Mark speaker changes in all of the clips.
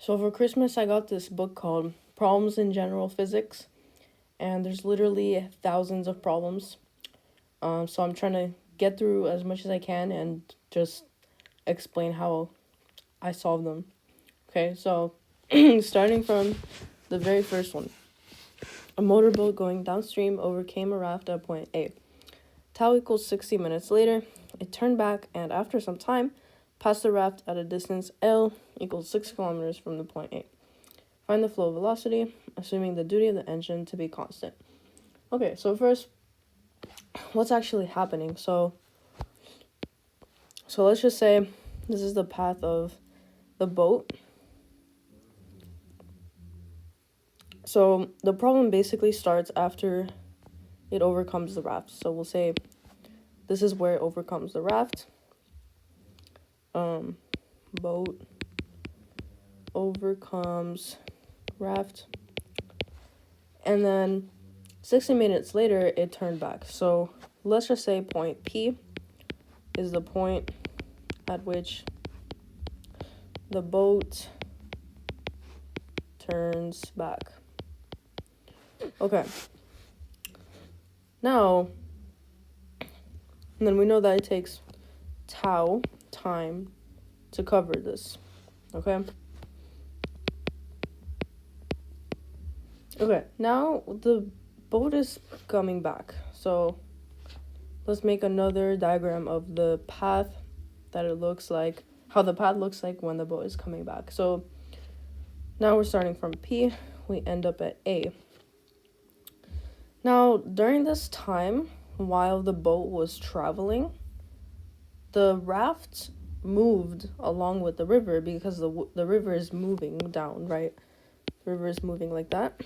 Speaker 1: So for Christmas, I got this book called Problems in General Physics, and there's literally thousands of problems. So I'm trying to get through as much as I can and just explain how I solve them. Okay, so starting from the very first one. A motorboat going downstream overcame a raft at point A. Tau equals 60 minutes later, it turned back and after some time, passed the raft at a distance L equals 6 kilometers from the point A. Find the flow velocity, assuming the duty of the engine to be constant. Okay, so first, what's actually happening? So let's just say this is the path of the boat. So the problem basically starts after it overcomes the raft. So we'll say this is where it overcomes the raft. Boat overcomes raft. And then 60 minutes later, it turned back. So let's just say point P is the point at which the boat turns back. Okay. Now, and then we know that it takes tau time to cover this. Okay? Okay, now the boat is coming back. So let's make another diagram of the path that it looks like, how the path looks like when the boat is coming back. So now we're starting from P, we end up at A. Now, during this time, while the boat was traveling, the raft moved along with the river because the river is moving down, right? The river is moving like that.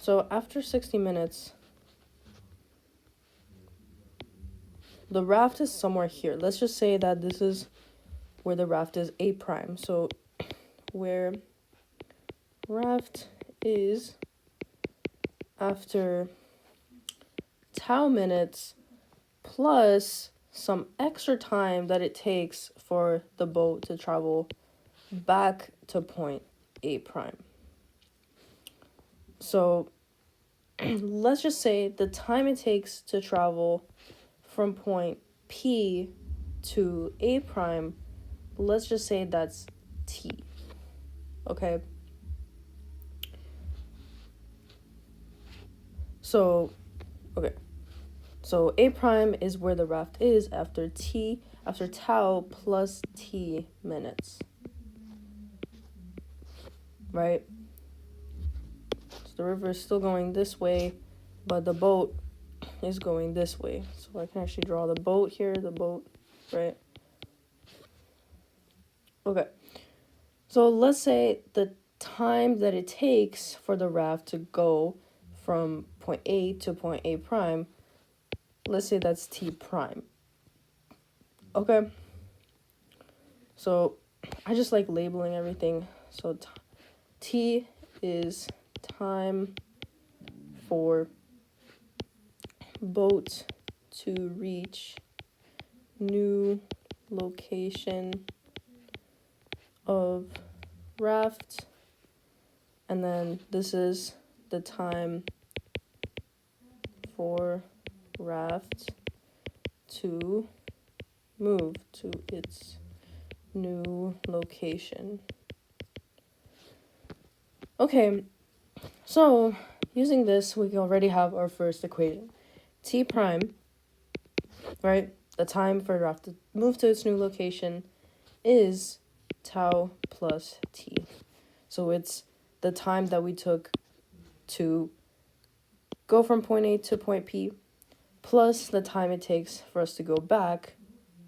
Speaker 1: So after 60 minutes, the raft is somewhere here. Let's just say that this is where the raft is A prime. So where raft is after tau minutes plus some extra time that it takes for the boat to travel back to point A prime. So let's just say the time it takes to travel from point P to A prime, let's just say that's T. Okay? So A prime is where the raft is after tau plus T minutes. Right? So the river is still going this way, but the boat is going this way. So I can actually draw the boat here, right? Okay. So let's say the time that it takes for the raft to go from point A to point A prime, let's say that's T prime. Okay. So I just like labeling everything. So T is time for boat to reach new location of raft, and then this is the time for raft to move to its new location. Okay, so using this, we already have our first equation. T prime, right, the time for the raft to move to its new location is tau plus T. So it's the time that we took to go from point A to point P plus the time it takes for us to go back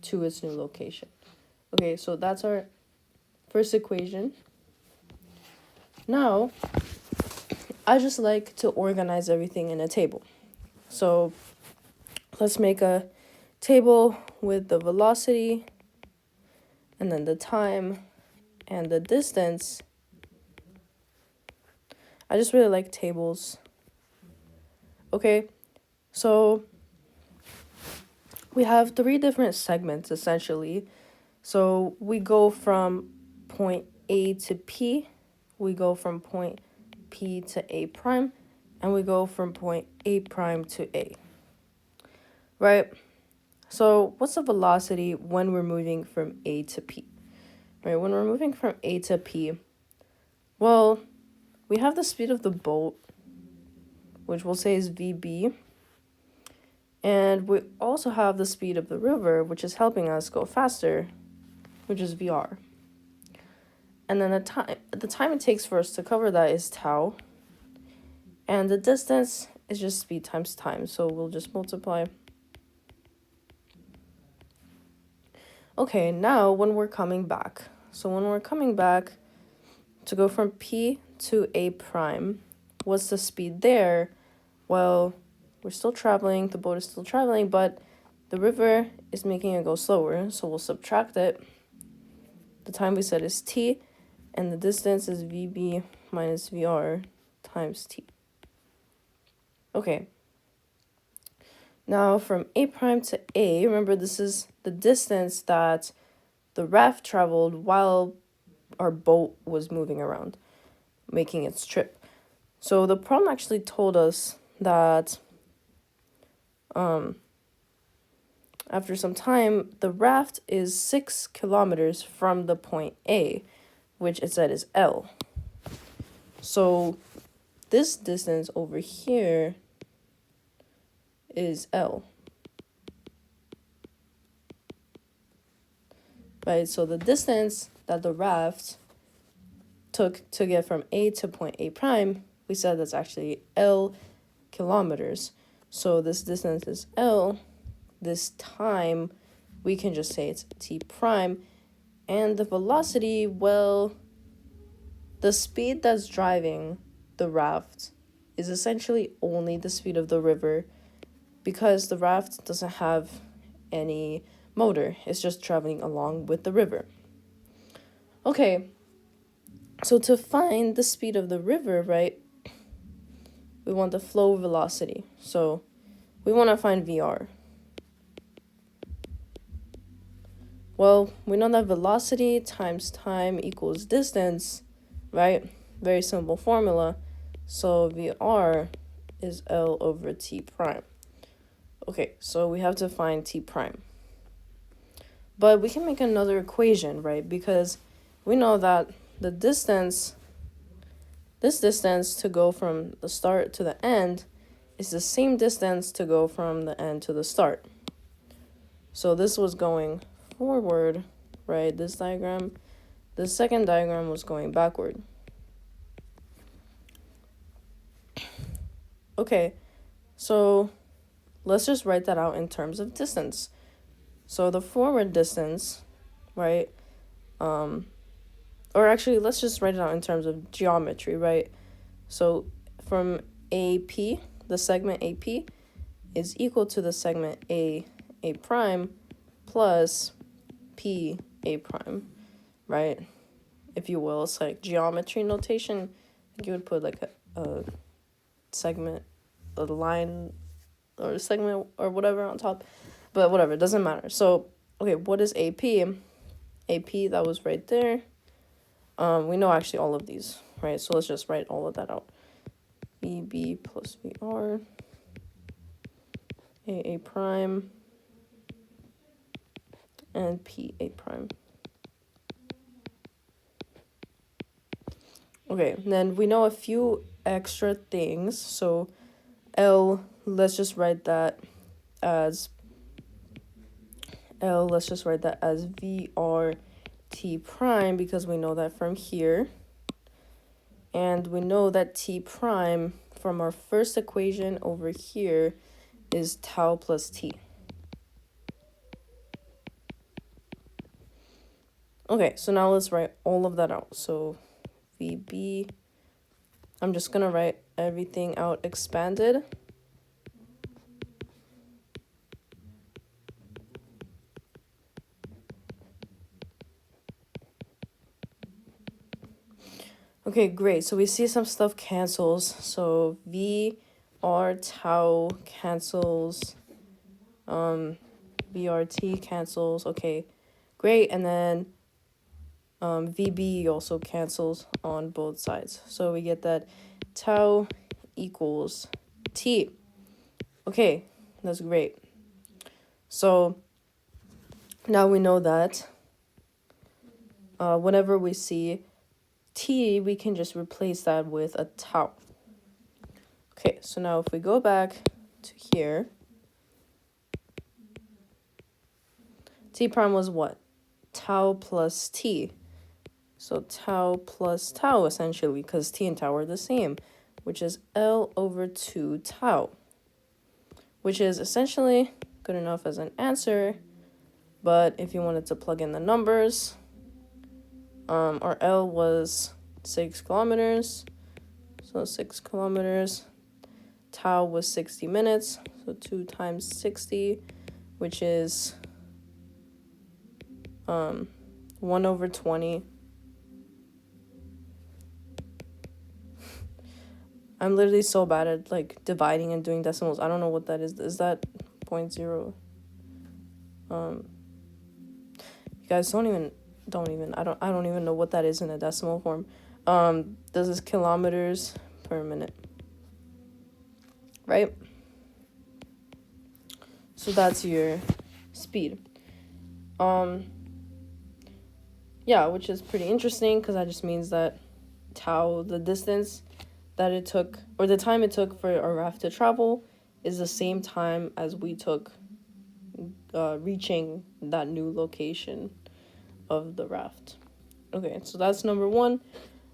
Speaker 1: to its new location. Okay, so that's our first equation. Now, I just like to organize everything in a table. So let's make a table with the velocity and then the time and the distance. I just really like tables. Okay, so we have 3 different segments essentially. So we go from point A to P, we go from point P to A prime, and we go from point A prime to A, right? So what's the velocity when we're moving from A to P, right? When we're moving from A to P, well, we have the speed of the boat, which we'll say is VB, and we also have the speed of the river, which is helping us go faster, which is VR. And then the time it takes for us to cover that is tau. And the distance is just speed times time. So we'll just multiply. Okay, now when we're coming back. So when we're coming back to go from P to A prime, what's the speed there? Well, we're still traveling. The boat is still traveling, but the river is making it go slower. So we'll subtract it. The time we said is T. And the distance is VB minus VR times T. Okay. Now from A prime to A, remember this is the distance that the raft traveled while our boat was moving around, making its trip. So the problem actually told us that after some time, the raft is 6 kilometers from the point A, which it said is L. So this distance over here is L. Right, so the distance that the raft took to get from A to point A prime, we said that's actually L kilometers. So this distance is L. This time, we can just say it's T prime. And the velocity, well, the speed that's driving the raft is essentially only the speed of the river because the raft doesn't have any motor. It's just traveling along with the river. Okay, so to find the speed of the river, right, we want the flow velocity. So we want to find VR. Well, we know that velocity times time equals distance, right? Very simple formula. So VR is L over T prime. Okay, so we have to find T prime. But we can make another equation, right? Because we know that the distance, this distance to go from the start to the end is the same distance to go from the end to the start. So this was going forward, right? This diagram. The second diagram was going backward. Okay, so let's just write that out in terms of distance. So the forward distance, right? Or actually, let's just write it out in terms of geometry, right? So from AP, the segment AP is equal to the segment A prime plus P A prime, right? If you will, it's like geometry notation. You would put like a segment, a line, or a segment or whatever on top, but whatever, it doesn't matter. So, okay, what is AP? AP, that was right there. We know actually all of these, right? So let's just write all of that out. VB plus VR, A prime, and PA prime. Okay, then we know a few extra things. So L, let's just write that as VRT prime because we know that from here. And we know that T prime from our first equation over here is tau plus T. Okay, so now let's write all of that out. So VB, I'm just going to write everything out expanded. Okay, great. So we see some stuff cancels. So VR tau cancels. VRT cancels. Okay, great. And then VB also cancels on both sides. So we get that tau equals T. Okay, that's great. So now we know that whenever we see T, we can just replace that with a tau. Okay, so now if we go back to here, T prime was what? Tau plus T. So tau plus tau, essentially, because T and tau are the same, which is L over 2 tau, which is essentially good enough as an answer. But if you wanted to plug in the numbers, our L was 6 kilometers. So 6 kilometers. Tau was 60 minutes. So 2 times 60, which is 1 over 20. I'm literally so bad at like dividing and doing decimals. I don't know what that is. Is that 0.0? You guys don't even I don't even know what that is in a decimal form. This is kilometers per minute. Right? So that's your speed. Yeah, which is pretty interesting because that just means that tau, the distance that it took, or the time it took for our raft to travel, is the same time as we took reaching that new location of the raft. Okay, so that's number one.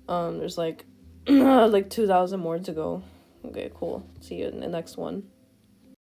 Speaker 1: There's like like 2,000 more to go. Okay, cool. See you in the next one.